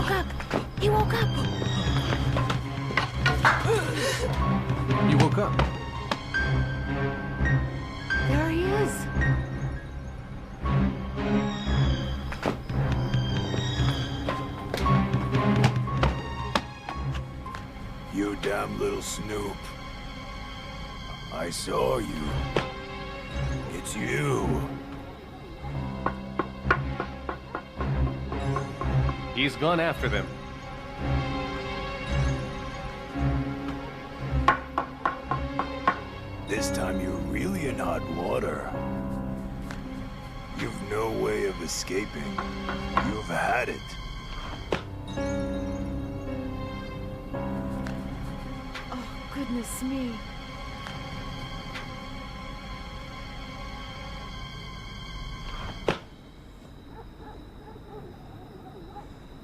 woke up! He woke up! You woke up. There he is. You damn little snoop. I saw you. It's you. He's gone after them. This time you're really in hot water. You've no way of escaping. You've had it. Oh, goodness me.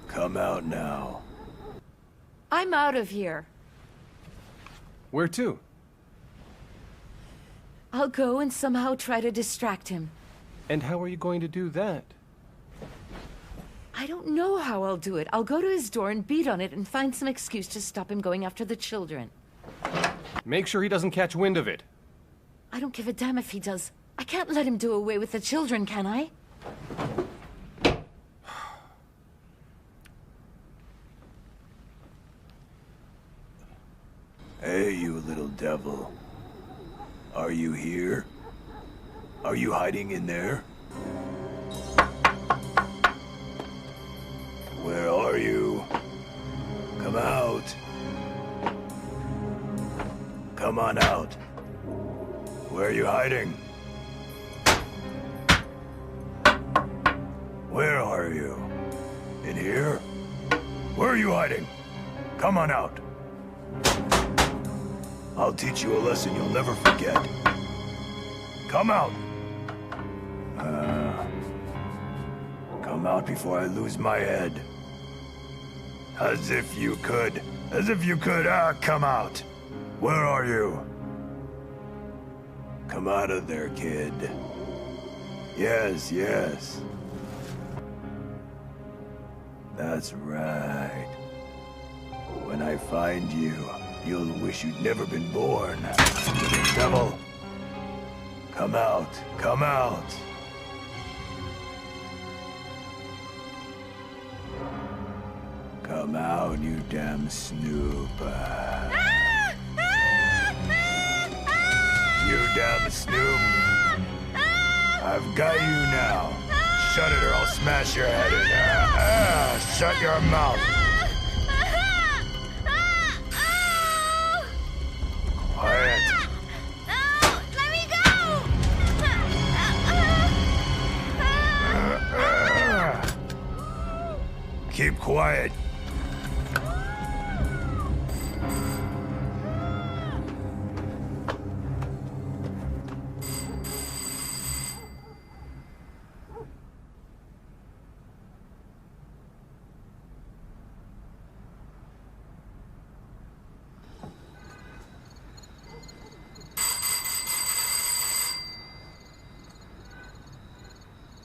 Come out now. I'm out of here. Where to? I'll go and somehow try to distract him. And how are you going to do that? I don't know how I'll do it. I'll go to his door and beat on it and find some excuse to stop him going after the children. Make sure he doesn't catch wind of it. I don't give a damn if he does. I can't let him do away with the children, can I? Hey, you little devil. Are you here? Are you hiding in there? Where are you? Come out. Come on out. Where are you hiding? Where are you? In here? Where are you hiding? Come on out. I'll teach you a lesson you'll never forget. Come out! Come out before I lose my head. As if you could. As if you could. Come out. Where are you? Come out of there, kid. Yes, yes. That's right. When I find you, you'll wish you'd never been born. Little devil. Come out. Come out. Come out, you damn snoop. You damn snoop. I've got you now. Shut it or I'll smash your head in. Shut your mouth. Quiet. Let me go! Keep quiet.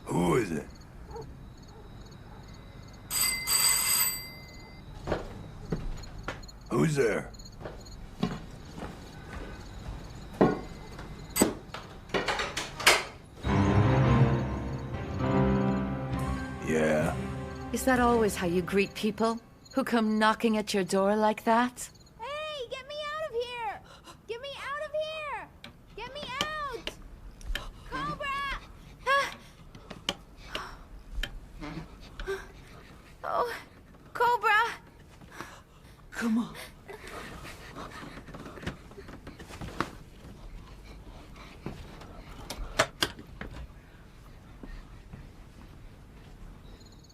Who is it? Who's there? Yeah. Is that always how you greet people who come knocking at your door like that? Hey, get me out of here! Get me out of here! Get me out! Cobra! Oh, Cobra! Come on.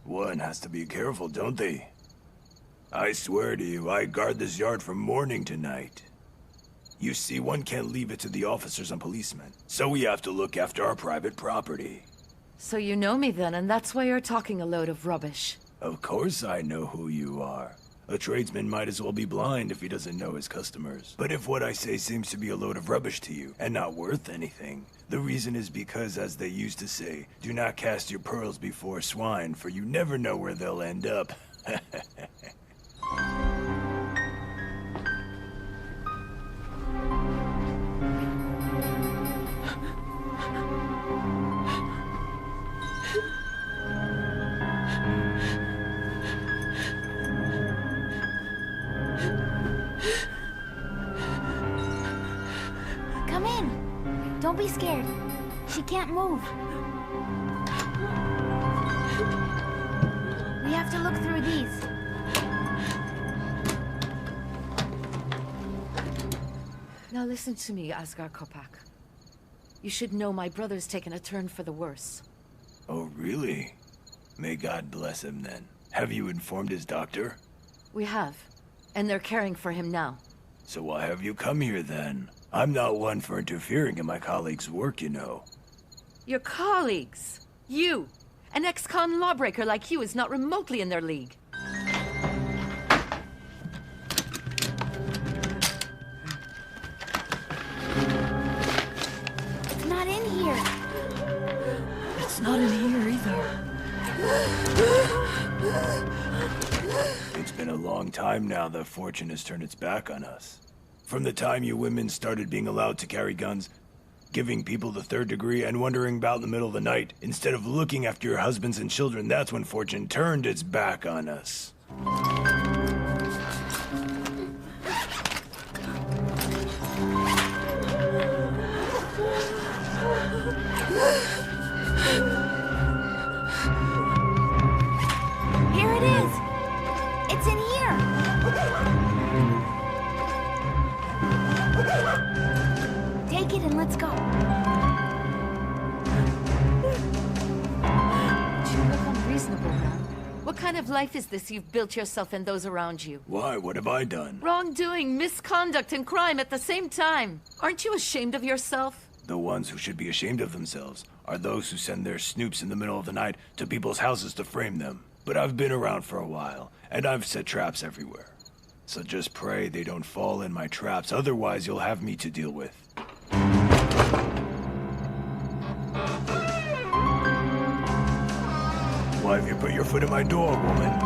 One has to be careful, don't they? I swear to you, I guard this yard from morning to night. You see, one can't leave it to the officers and policemen, so we have to look after our private property. So you know me then, and that's why you're talking a load of rubbish. Of course I know who you are. A tradesman might as well be blind if he doesn't know his customers. But if what I say seems to be a load of rubbish to you, and not worth anything, the reason is because, as they used to say, do not cast your pearls before swine, for you never know where they'll end up. Come in. Don't be scared. She can't move. We have to look through these. Now listen to me, Asgar Kopak. You should know my brother's taken a turn for the worse. Oh, really? May God bless him then. Have you informed his doctor? We have, and they're caring for him now. So why have you come here then? I'm not one for interfering in my colleagues' work, you know. Your colleagues! You! An ex-con lawbreaker like you is not remotely in their league. It's not in here. It's not in here either. It's been a long time now that fortune has turned its back on us. From the time you women started being allowed to carry guns, giving people the third degree, and wandering about in the middle of the night, instead of looking after your husbands and children, that's when fortune turned its back on us. Here it is. It's in here. Take it and let's go. You look unreasonable, man. What kind of life is this you've built yourself and those around you? Why? What have I done? Wrongdoing, misconduct, and crime at the same time. Aren't you ashamed of yourself? The ones who should be ashamed of themselves are those who send their snoops in the middle of the night to people's houses to frame them. But I've been around for a while, and I've set traps everywhere. So just pray they don't fall in my traps, otherwise you'll have me to deal with. Why have you put your foot in my door, woman?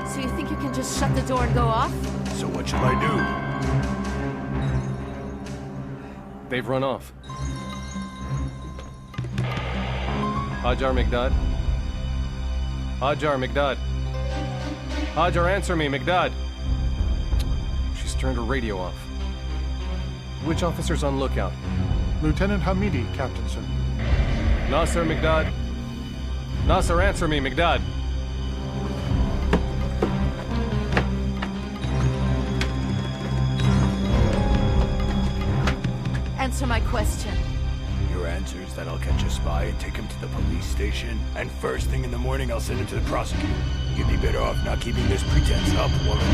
So you think you can just shut the door and go off? So what shall I do? They've run off. Hajar Migdad? Hajar Migdad? Hajar, answer me, Migdad! She's turned her radio off. Which officer's on lookout? Lieutenant Hamidi, Captain, sir. Nasser, Migdad? Nasser, answer me, Migdad! Answer my question. Your answer is that I'll catch a spy and take him to the police station, and first thing in the morning I'll send him to the prosecutor. You'd be better off not keeping this pretense up, woman.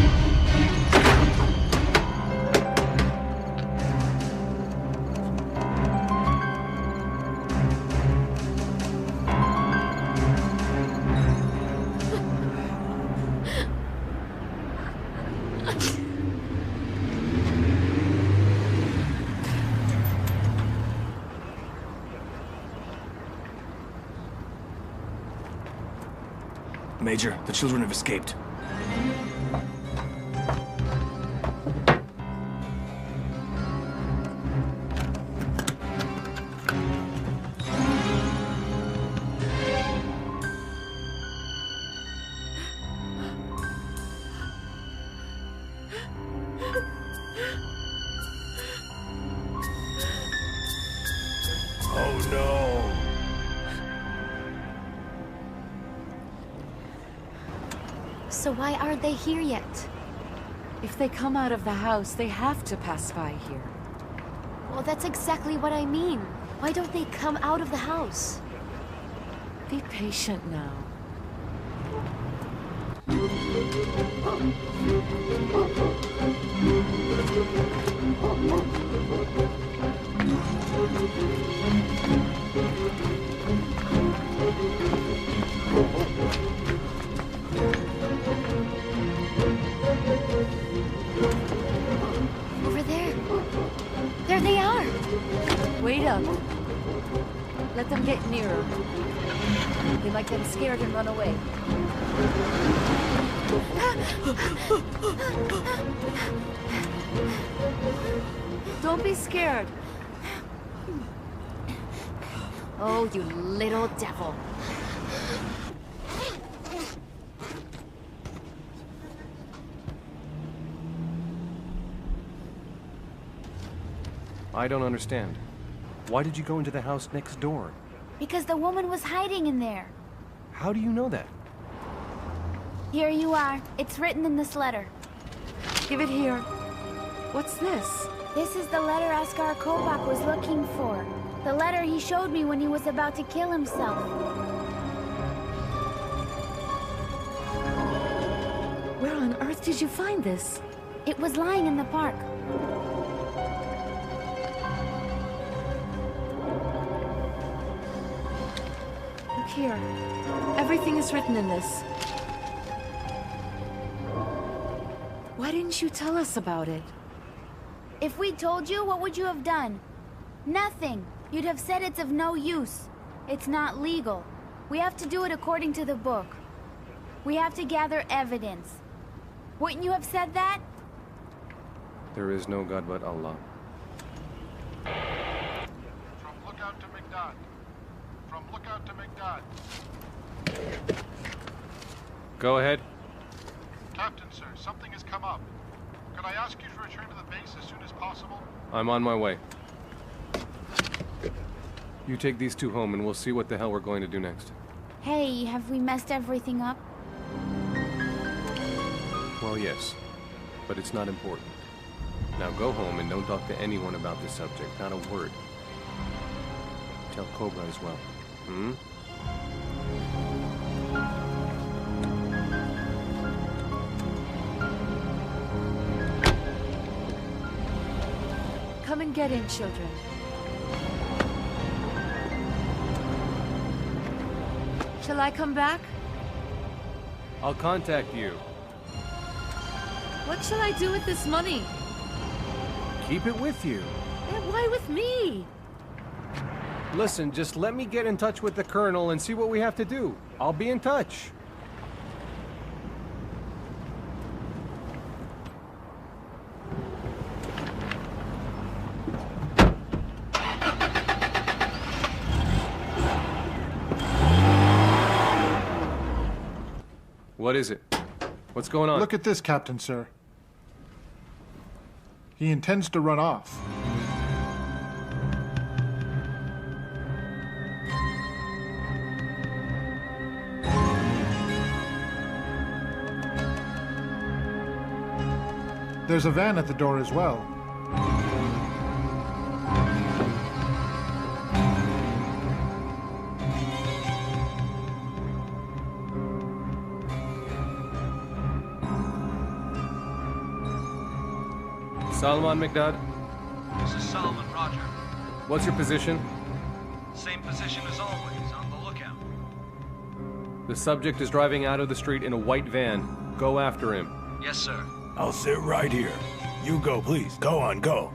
Major, the children have escaped. Oh no! So why aren't they here yet? If they come out of the house, they have to pass by here. Well, that's exactly what I mean. Why don't they come out of the house? Be patient now. Over there. There they are. Wait up. Let them get nearer. They might get scared and run away. Don't be scared. Oh, you little devil. I don't understand. Why did you go into the house next door? Because the woman was hiding in there. How do you know that? Here you are. It's written in this letter. Give it here. What's this? This is the letter Askar Kobak was looking for. The letter he showed me when he was about to kill himself. Where on earth did you find this? It was lying in the park. Look here. Everything is written in this. Why didn't you tell us about it? If we told you, what would you have done? Nothing. You'd have said it's of no use. It's not legal. We have to do it according to the book. We have to gather evidence. Wouldn't you have said that? There is no God but Allah. From Lookout to McDod. From Lookout to McDod. Go ahead. Captain, sir, something has come up. Could I ask you to return to the base as soon as possible? I'm on my way. You take these two home and we'll see what the hell we're going to do next. Hey, have we messed everything up? Well, yes. But it's not important. Now go home and don't talk to anyone about this subject. Not a word. Tell Cobra as well. Hmm? Come and get him, children. Shall I come back? I'll contact you. What shall I do with this money? Keep it with you. Why with me? Listen, just let me get in touch with the Colonel and see what we have to do. I'll be in touch. What is it? What's going on? Look at this, Captain, sir. He intends to run off. There's a van at the door as well. Salman McDud? This is Solomon, Roger. What's your position? Same position as always, on the lookout. The subject is driving out of the street in a white van. Go after him. Yes, sir. I'll sit right here. You go, please. Go on, go.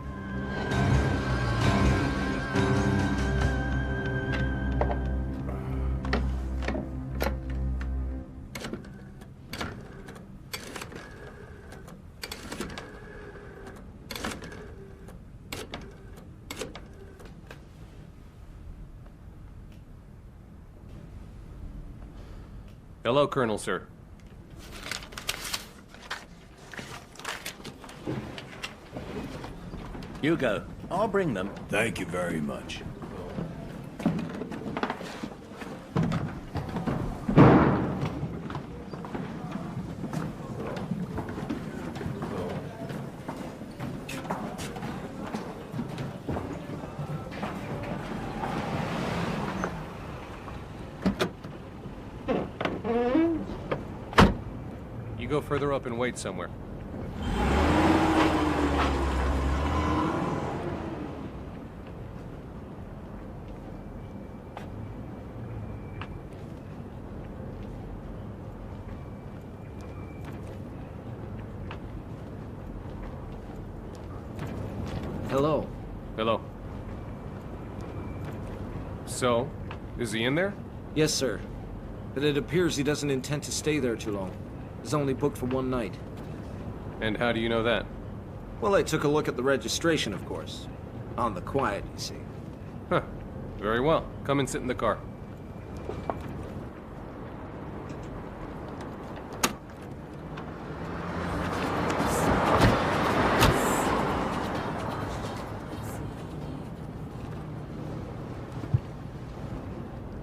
Hello, Colonel, sir. You go. I'll bring them. Thank you very much. You go further up and wait somewhere. Hello. Hello. So, is he in there? Yes, sir. But it appears he doesn't intend to stay there too long. is only booked for one night. And how do you know that? Well, I took a look at the registration, of course. On the quiet, you see. Huh. Very well. Come and sit in the car.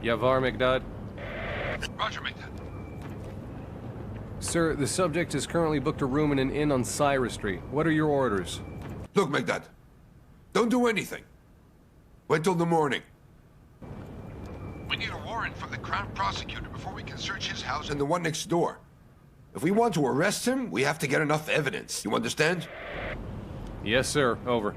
Yavar McDudd? Roger, McDudd. Sir, the subject has currently booked a room in an inn on Cyrus Street. What are your orders? Look, McDudd. Don't do anything. Wait till the morning. We need a warrant from the Crown Prosecutor before we can search his house And the one next door. If we want to arrest him, we have to get enough evidence. You understand? Yes, sir. Over.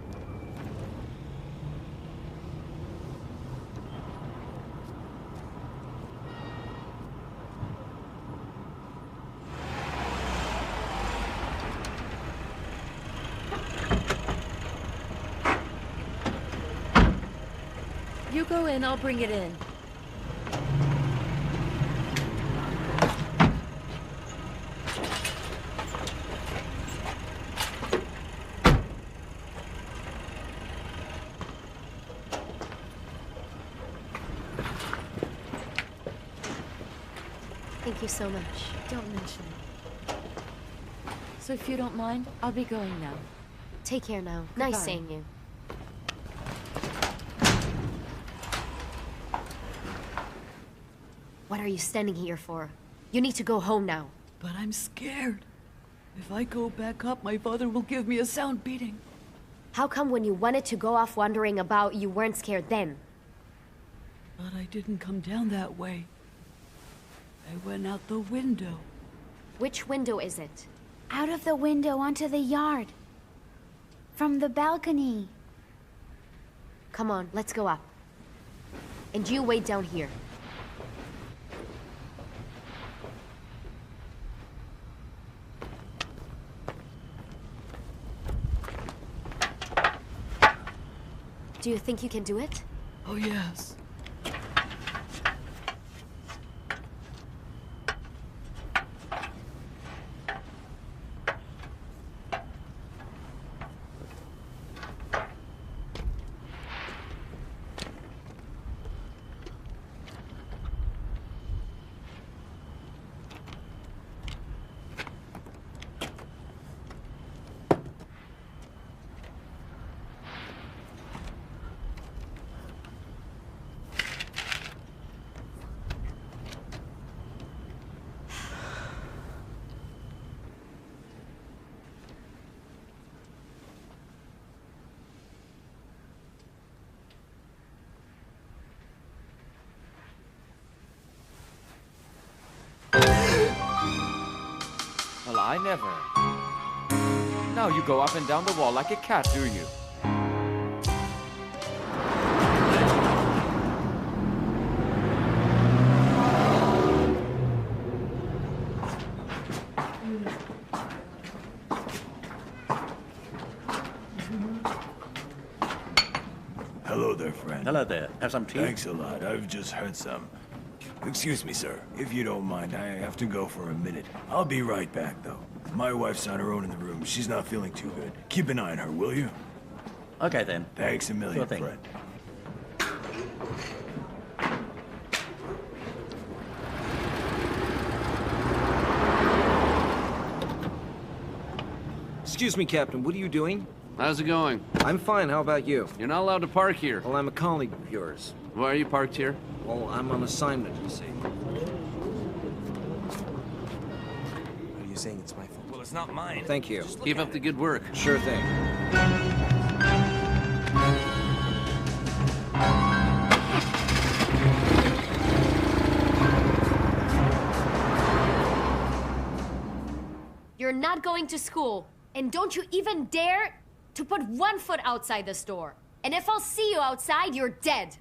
You go in, I'll bring it in. Thank you so much. Don't mention it. So if you don't mind, I'll be going now. Take care now. Goodbye. Nice seeing you. What are you standing here for? You need to go home now. But I'm scared. If I go back up, my father will give me a sound beating. How come when you wanted to go off wandering about, you weren't scared then? But I didn't come down that way. I went out the window. Which window is it? Out of the window onto the yard. From the balcony. Come on, let's go up. And you wait down here. Do you think you can do it? Oh, yes. Well, I never. Now you go up and down the wall like a cat, do you? Hello there, friend. Hello there. Have some tea? Thanks a lot. I've just heard some. Excuse me, sir. If you don't mind, I have to go for a minute. I'll be right back, though. My wife's on her own in the room. She's not feeling too good. Keep an eye on her, will you? Okay, then. Thanks a million, Sure thing. friend. Excuse me, Captain. What are you doing? How's it going? I'm fine. How about you? You're not allowed to park here. Well, I'm a colleague of yours. Why are you parked here? Well, I'm on assignment, you see. Are you saying it's my fault? Well, it's not mine. Thank you. Keep up the good work. Sure thing. You're not going to school. And don't you even dare to put one foot outside this door. And if I'll see you outside, you're dead.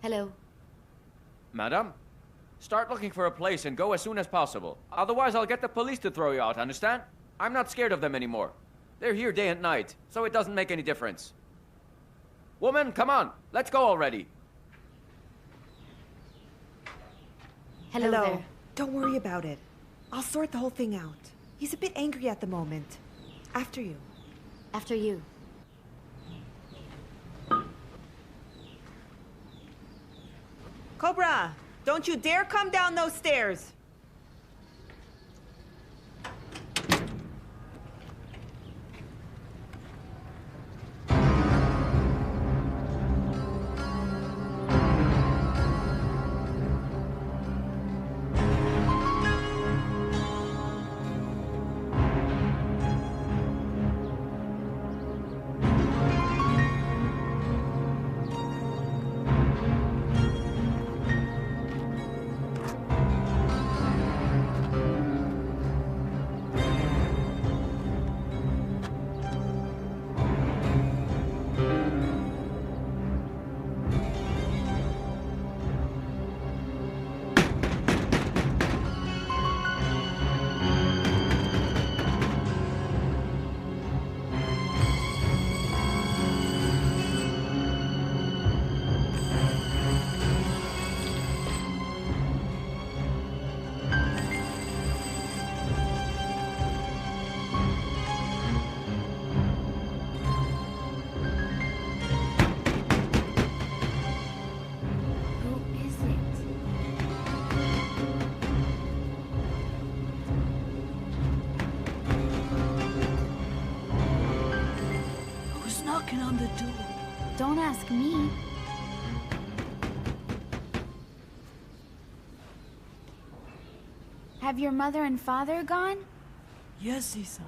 Hello. Madam, start looking for a place and go as soon as possible. Otherwise, I'll get the police to throw you out, understand? I'm not scared of them anymore. They're here day and night, so it doesn't make any difference. Woman, come on. Let's go already. Hello there. Don't worry about it. I'll sort the whole thing out. He's a bit angry at the moment. After you. After you. Cobra, don't you dare come down those stairs! On the door. Don't ask me. Have your mother and father gone? Yes, Isa.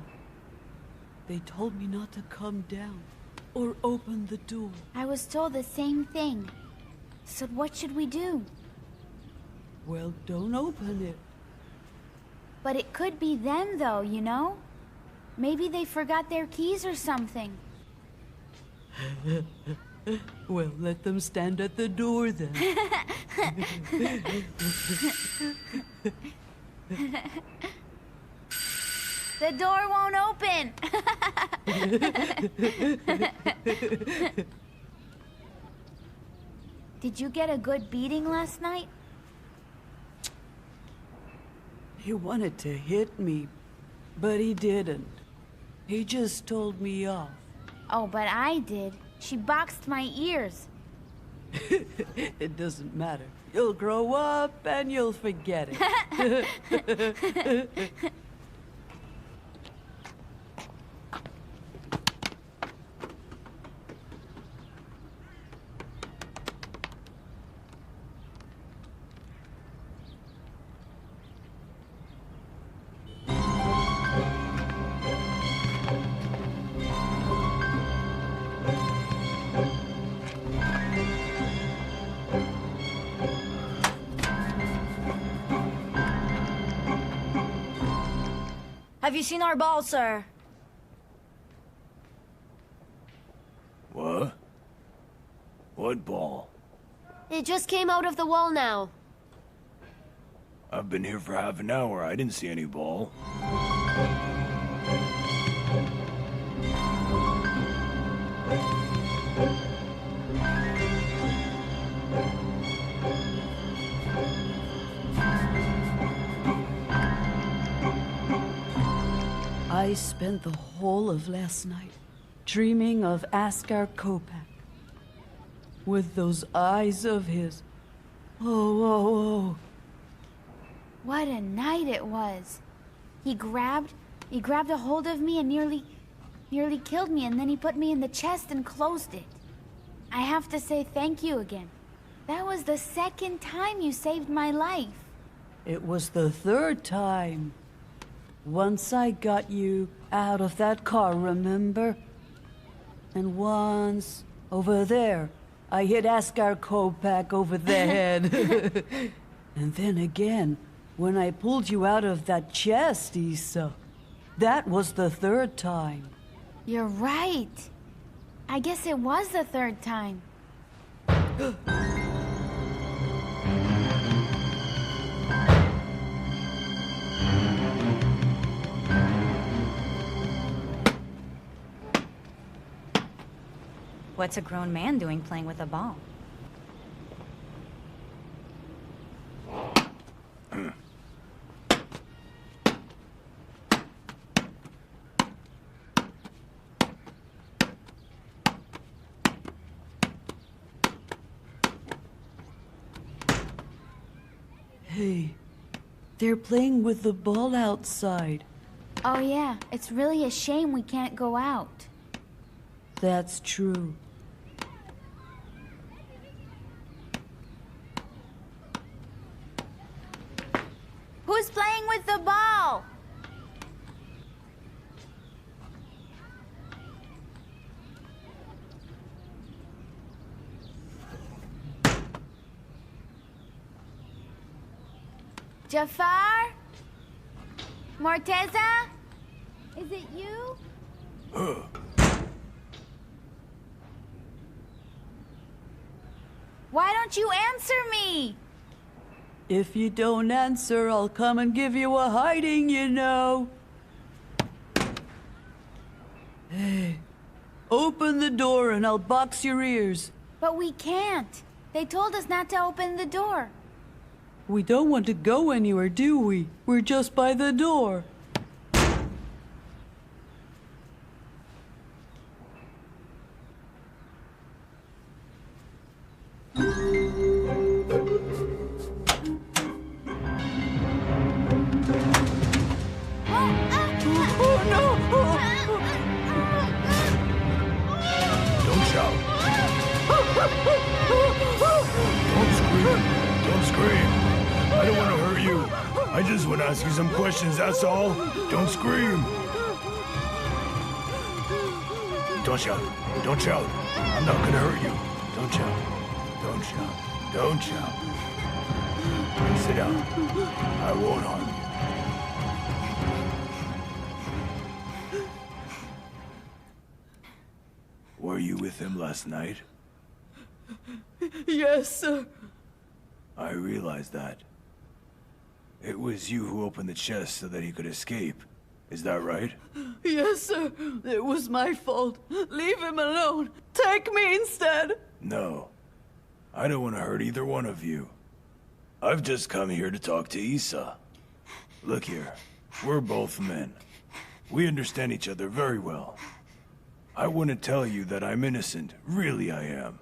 They told me not to come down or open the door. I was told the same thing. So what should we do? Well, don't open it. But it could be them though, you know? Maybe they forgot their keys or something. Well, let them stand at the door then. The door won't open! Did you get a good beating last night? He wanted to hit me, but he didn't. He just told me off. Oh, but I did. She boxed my ears. It doesn't matter. You'll grow up and you'll forget it. Have you seen our ball, sir? What? What ball? It just came out of the wall now. I've been here for half an hour. I didn't see any ball. I spent the whole of last night dreaming of Askar Kopak. With those eyes of his. Oh. What a night it was. He grabbed a hold of me and nearly killed me, and then he put me in the chest and closed it. I have to say thank you again. That was the second time you saved my life. It was the third time. Once I got you out of that car, remember? And once, over there, I hit Askar Kopak over the head. And then again, when I pulled you out of that chest, Isa. That was the third time. You're right. I guess it was the third time. What's a grown man doing playing with a ball? Hey, they're playing with the ball outside. Oh yeah, it's really a shame we can't go out. That's true. Who's playing with the ball? Jafar? Morteza? Is it you? Why don't you answer me? If you don't answer, I'll come and give you a hiding, you know. Hey, open the door and I'll box your ears. But we can't. They told us not to open the door. We don't want to go anywhere, do we? We're just by the door. Don't shout. Don't scream. Don't scream. I don't want to hurt you. I just want to ask you some questions, that's all. Don't scream. Don't shout. Don't shout. I'm not gonna hurt you. Don't shout. Don't shout. Don't shout. Sit down. I won't harm you. Were you with him last night? Yes, sir. I realized that. It was you who opened the chest so that he could escape. Is that right? Yes, sir. It was my fault. Leave him alone. Take me instead. No. I don't want to hurt either one of you. I've just come here to talk to Issa. Look here. We're both men. We understand each other very well. I want to tell you that I'm innocent. Really, I am.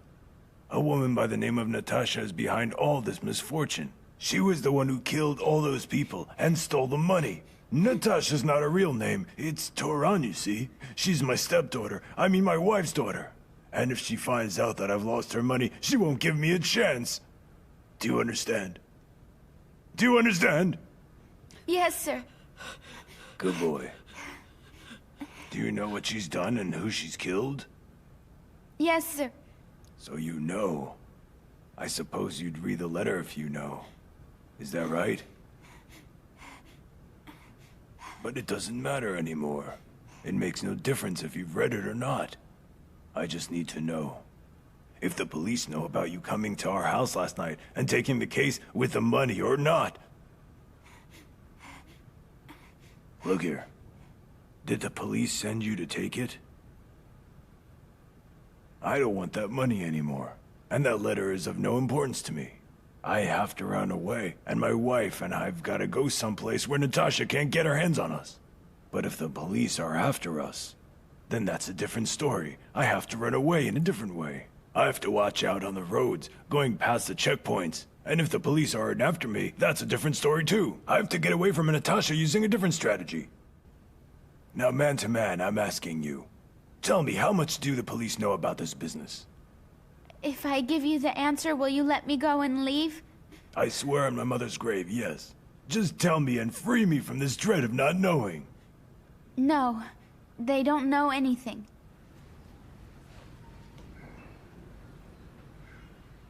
A woman by the name of Natasha is behind all this misfortune. She was the one who killed all those people and stole the money. Natasha's not a real name. It's Toran, you see. She's my stepdaughter. I mean my wife's daughter. And if she finds out that I've lost her money, she won't give me a chance. Do you understand? Do you understand? Yes, sir. Good boy. Do you know what she's done and who she's killed? Yes, sir. So you know. I suppose you'd read the letter if you know. Is that right? But it doesn't matter anymore. It makes no difference if you've read it or not. I just need to know. If the police know about you coming to our house last night and taking the case with the money or not. Look here. Did the police send you to take it? I don't want that money anymore. And that letter is of no importance to me. I have to run away, and my wife and I've got to go someplace where Natasha can't get her hands on us. But if the police are after us, then that's a different story. I have to run away in a different way. I have to watch out on the roads, going past the checkpoints. And if the police aren't after me, that's a different story too. I have to get away from Natasha using a different strategy. Now, man to man, I'm asking you. Tell me, how much do the police know about this business? If I give you the answer, will you let me go and leave? I swear on my mother's grave, yes. Just tell me and free me from this dread of not knowing. No, they don't know anything.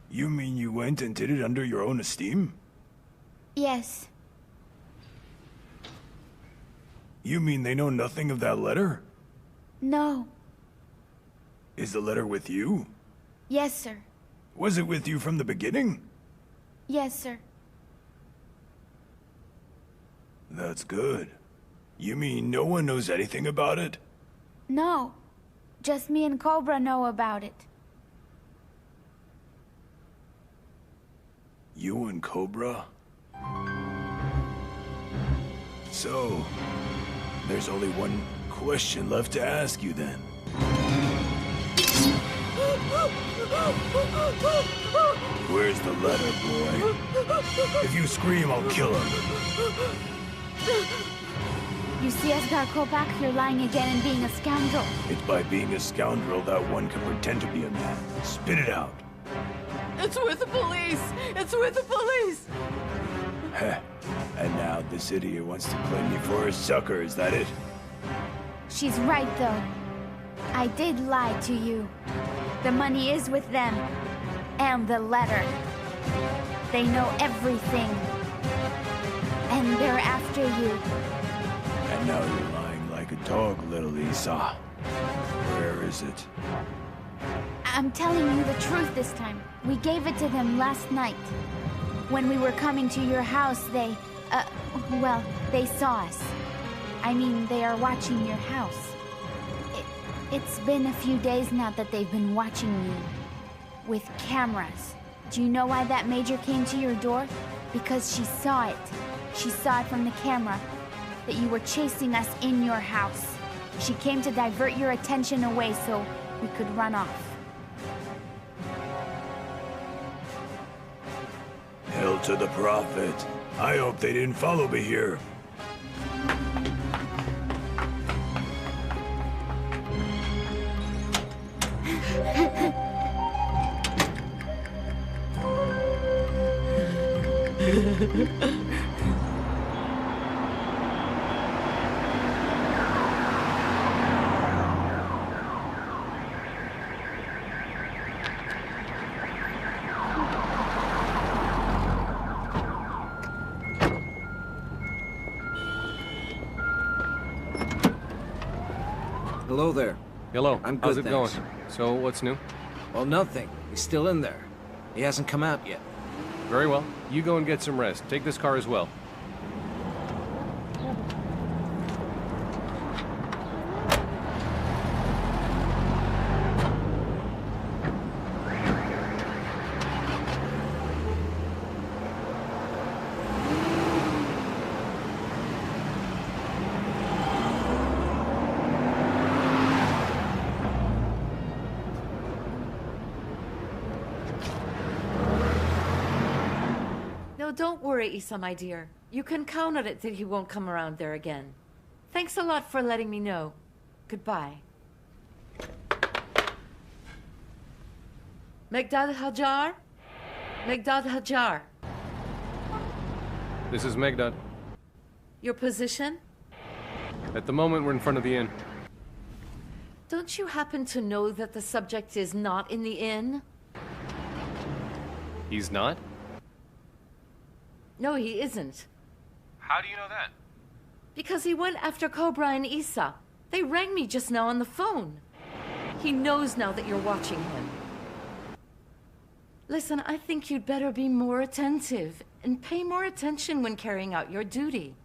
You mean you went and did it under your own esteem? Yes. You mean they know nothing of that letter? No. Is the letter with you? Yes, sir. Was it with you from the beginning? Yes, sir. That's good. You mean no one knows anything about it? No. Just me and Cobra know about it. You and Cobra? So, there's only one question left to ask you then. Where's the letter, boy? If you scream, I'll kill him. You see, Esgar Kopak, you're lying again and being a scoundrel. It's by being a scoundrel that one can pretend to be a man. Spit it out. It's with the police! It's with the police! Heh. And now this idiot wants to play me for a sucker, is that it? She's right, though. I did lie to you. The money is with them. And the letter. They know everything. And they're after you. And now you're lying like a dog, little Esau. Where is it? I'm telling you the truth this time. We gave it to them last night. When we were coming to your house, they saw us. I mean, they are watching your house. It's been a few days now that they've been watching you. With cameras. Do you know why that major came to your door? Because she saw it. She saw it from the camera. That you were chasing us in your house. She came to divert your attention away so we could run off. Hail to the prophet. I hope they didn't follow me here. Hello there. Hello. I'm good, How's it thanks. going? So, what's new? Well, nothing. He's still in there. He hasn't come out yet. Very well. You go and get some rest. Take this car as well. Don't worry, Isa, my dear. You can count on it that he won't come around there again. Thanks a lot for letting me know. Goodbye. Megdad Hajar? Megdad Hajar. This is Megdad. Your position? At the moment, we're in front of the inn. Don't you happen to know that the subject is not in the inn? He's not? No, he isn't. How do you know that? Because he went after Cobra and Isa. They rang me just now on the phone. He knows now that you're watching him. Listen, I think you'd better be more attentive and pay more attention when carrying out your duty.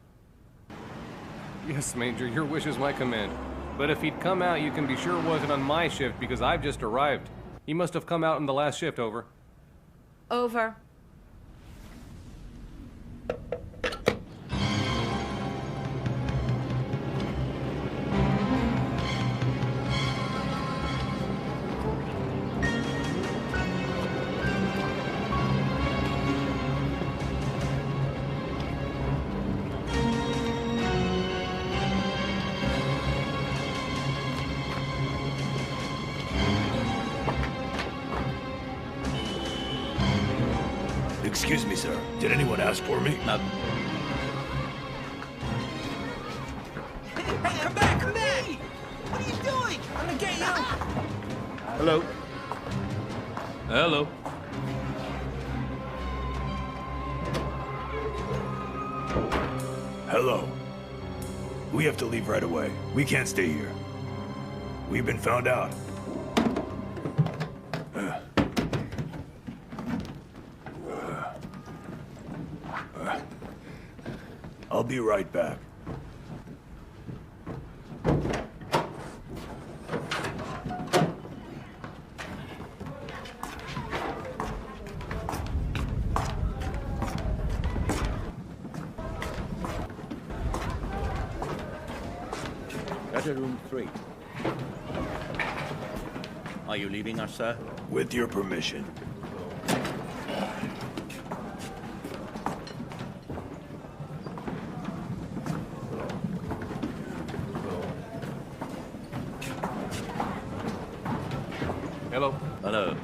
Yes, Major, your wish is my command. But if he'd come out, you can be sure it wasn't on my shift because I've just arrived. He must have come out on the last shift, over. Over. Excuse me, sir. Did anyone ask for me? No. Hey, come back! Come back! What are you doing? I'm gonna get you! Hello. Hello. Hello. We have to leave right away. We can't stay here. We've been found out. I'll be right back. Enter room 3. Are you leaving us, sir? With your permission. Hello. Hello.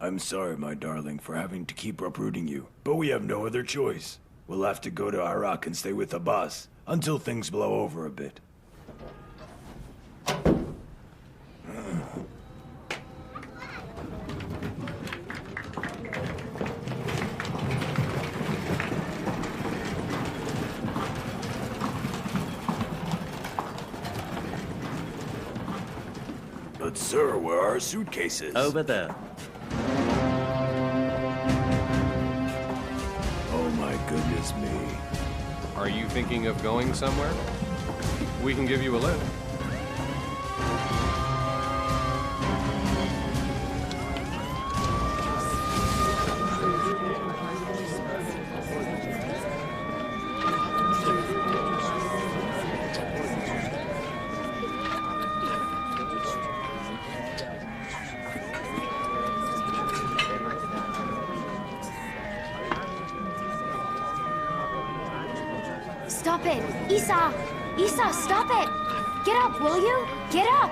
I'm sorry, my darling, for having to keep uprooting you, but we have no other choice. We'll have to go to Iraq and stay with the boss until things blow over a bit. But sir, where are our suitcases? Over there. Oh my goodness me. Are you thinking of going somewhere? We can give you a lift. Stop it! Isa! Isa, stop it! Get up, will you? Get up!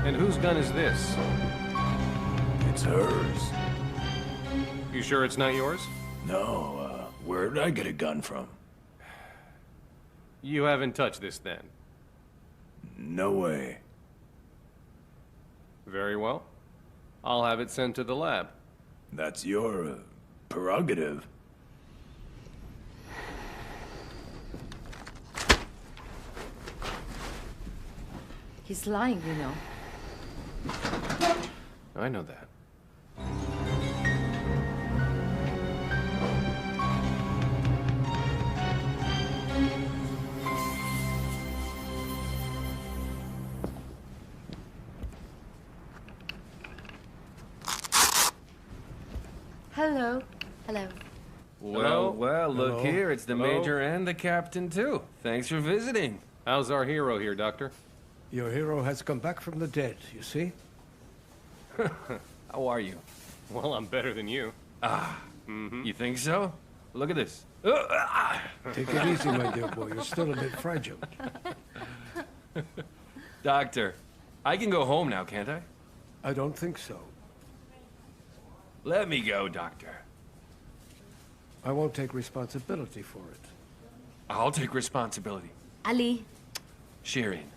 And whose gun is this? It's hers. You sure it's not yours? No, where did I get a gun from? You haven't touched this then? No way. Very well. I'll have it sent to the lab. That's your prerogative. He's lying, you know. I know that. Hello. Hello. Well, look Hello. here. It's the Hello. Major and the Captain, too. Thanks for visiting. How's our hero here, Doctor? Your hero has come back from the dead, you see? How are you? Well, I'm better than you. You think so? Look at this. Take it easy, my dear boy. You're still a bit fragile. Doctor, I can go home now, can't I? I don't think so. Let me go, Doctor. I won't take responsibility for it. I'll take responsibility. Ali. Shirin,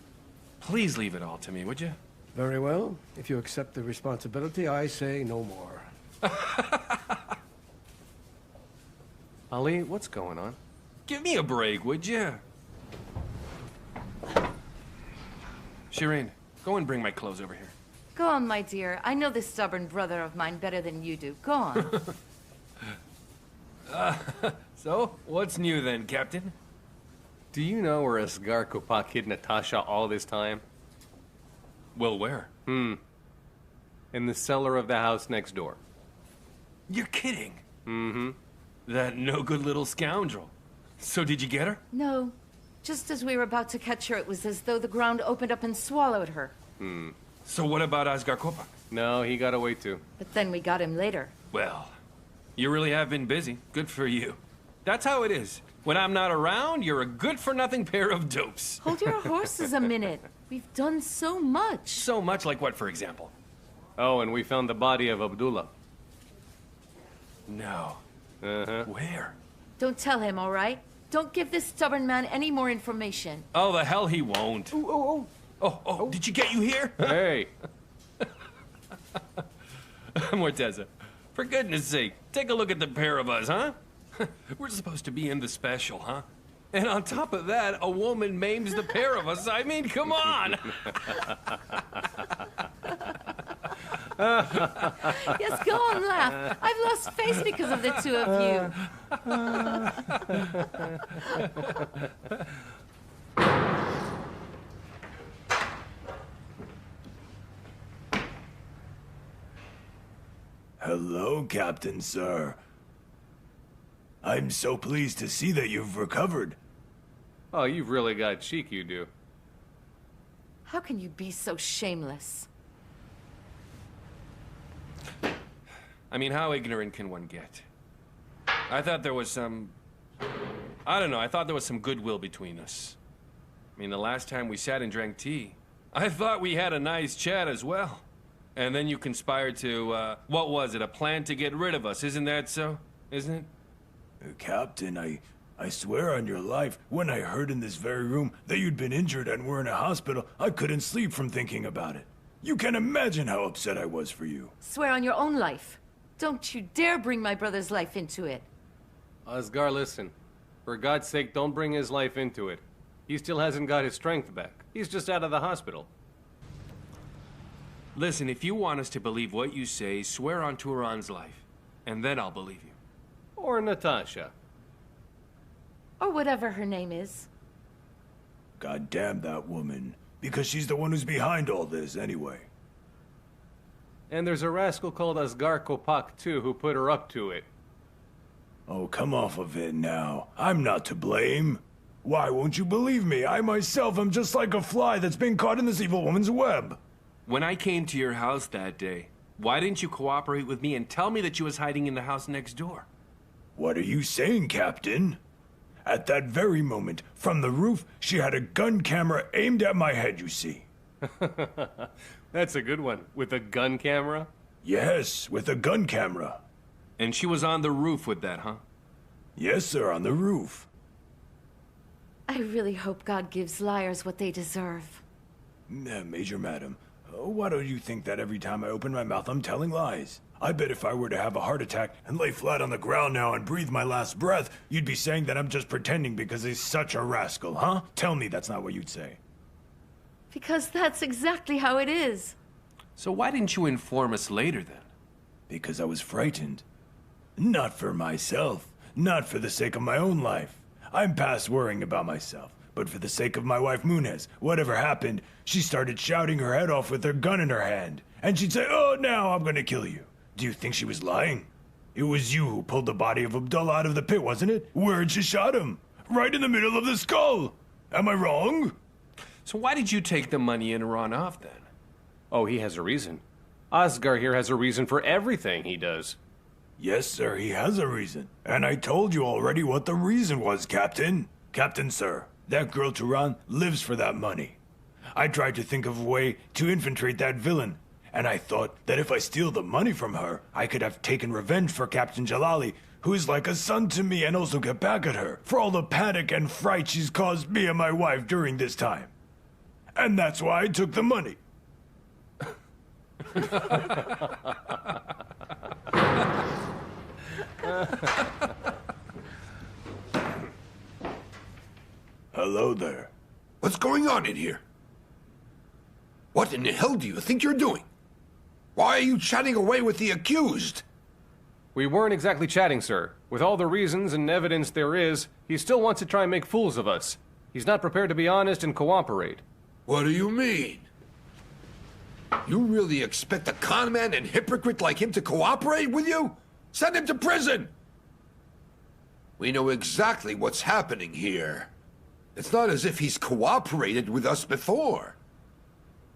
please leave it all to me, would you? Very well. If you accept the responsibility, I say no more. Ali, what's going on? Give me a break, would you? Shirin, go and bring my clothes over here. Go on, my dear. I know this stubborn brother of mine better than you do. Go on. So, what's new then, Captain? Do you know where Asghar Kopak hid Natasha all this time? Well, where? In the cellar of the house next door. You're kidding. Mm-hmm. That no-good little scoundrel. So did you get her? No. Just as we were about to catch her, it was as though the ground opened up and swallowed her. So what about Asghar Kopak? No, he got away too. But then we got him later. Well, you really have been busy. Good for you. That's how it is. When I'm not around, you're a good-for-nothing pair of dopes. Hold your horses a minute. We've done so much. So much like what, for example? Oh, and we found the body of Abdullah. No. Uh-huh. Where? Don't tell him, all right? Don't give this stubborn man any more information. Oh, the hell he won't. Oh, did you get you here? Hey. Morteza, for goodness sake, take a look at the pair of us, huh? We're supposed to be in the special, huh? And on top of that, a woman maims the pair of us. I mean, come on! Yes, go on, laugh. I've lost face because of the two of you. Hello, Captain, sir. I'm so pleased to see that you've recovered. Oh, you've really got cheek, you do. How can you be so shameless? I mean, how ignorant can one get? I thought there was some... I don't know, I thought there was some goodwill between us. I mean, the last time we sat and drank tea, I thought we had a nice chat as well. And then you conspired to, what was it, a plan to get rid of us, isn't that so? Isn't it? Captain, I swear on your life, when I heard in this very room that you'd been injured and were in a hospital, I couldn't sleep from thinking about it. You can imagine how upset I was for you. Swear on your own life. Don't you dare bring my brother's life into it. Asghar, listen. For God's sake, don't bring his life into it. He still hasn't got his strength back. He's just out of the hospital. Listen, if you want us to believe what you say, swear on Turan's life, and then I'll believe you. Or Natasha. Or whatever her name is. God damn that woman. Because she's the one who's behind all this, anyway. And there's a rascal called Asghar Kopak, too, who put her up to it. Oh, come off of it now. I'm not to blame. Why won't you believe me? I myself am just like a fly that's been caught in this evil woman's web. When I came to your house that day, why didn't you cooperate with me and tell me that you was hiding in the house next door? What are you saying, Captain? At that very moment, from the roof, she had a gun camera aimed at my head, you see. That's a good one. With a gun camera? Yes, with a gun camera. And she was on the roof with that, huh? Yes, sir, on the roof. I really hope God gives liars what they deserve. Major Madam, why do you think that every time I open my mouth I'm telling lies? I bet if I were to have a heart attack and lay flat on the ground now and breathe my last breath, you'd be saying that I'm just pretending because he's such a rascal, huh? Tell me that's not what you'd say. Because that's exactly how it is. So why didn't you inform us later then? Because I was frightened. Not for myself. Not for the sake of my own life. I'm past worrying about myself. But for the sake of my wife Munez, whatever happened, she started shouting her head off with her gun in her hand. And she'd say, "Oh, now I'm gonna kill you." Do you think she was lying? It was you who pulled the body of Abdullah out of the pit, wasn't it? Where'd she shot him? Right in the middle of the skull. Am I wrong? So why did you take the money and run off then? Oh, he has a reason. Asghar here has a reason for everything he does. Yes, sir, he has a reason. And I told you already what the reason was, Captain. Captain, sir, that girl Turan lives for that money. I tried to think of a way to infiltrate that villain, and I thought that if I steal the money from her, I could have taken revenge for Captain Jalali, who is like a son to me, and also get back at her for all the panic and fright she's caused me and my wife during this time. And that's why I took the money. Hello there. What's going on in here? What in the hell do you think you're doing? Why are you chatting away with the accused? We weren't exactly chatting, sir. With all the reasons and evidence there is, he still wants to try and make fools of us. He's not prepared to be honest and cooperate. What do you mean? You really expect a con man and hypocrite like him to cooperate with you? Send him to prison! We know exactly what's happening here. It's not as if he's cooperated with us before.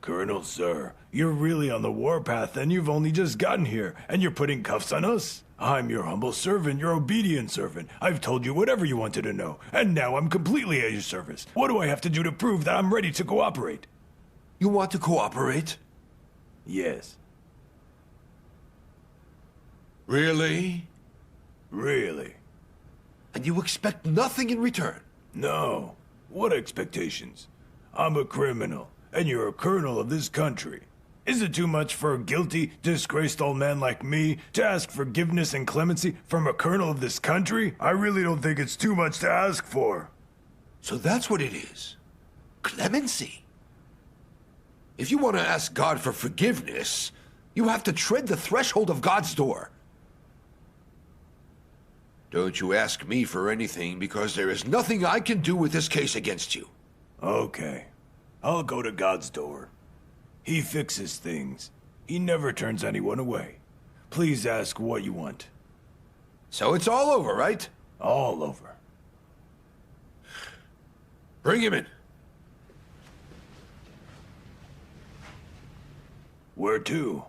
Colonel, sir, you're really on the warpath and you've only just gotten here, and you're putting cuffs on us? I'm your humble servant, your obedient servant. I've told you whatever you wanted to know, and now I'm completely at your service. What do I have to do to prove that I'm ready to cooperate? You want to cooperate? Yes. Really? Really. And you expect nothing in return? No. What expectations? I'm a criminal, and you're a colonel of this country. Is it too much for a guilty, disgraced old man like me to ask forgiveness and clemency from a colonel of this country? I really don't think it's too much to ask for. So that's what it is. Clemency. If you want to ask God for forgiveness, you have to tread the threshold of God's door. Don't you ask me for anything, because there is nothing I can do with this case against you. Okay. I'll go to God's door. He fixes things. He never turns anyone away. Please ask what you want. So it's all over, right? All over. Bring him in. Where to?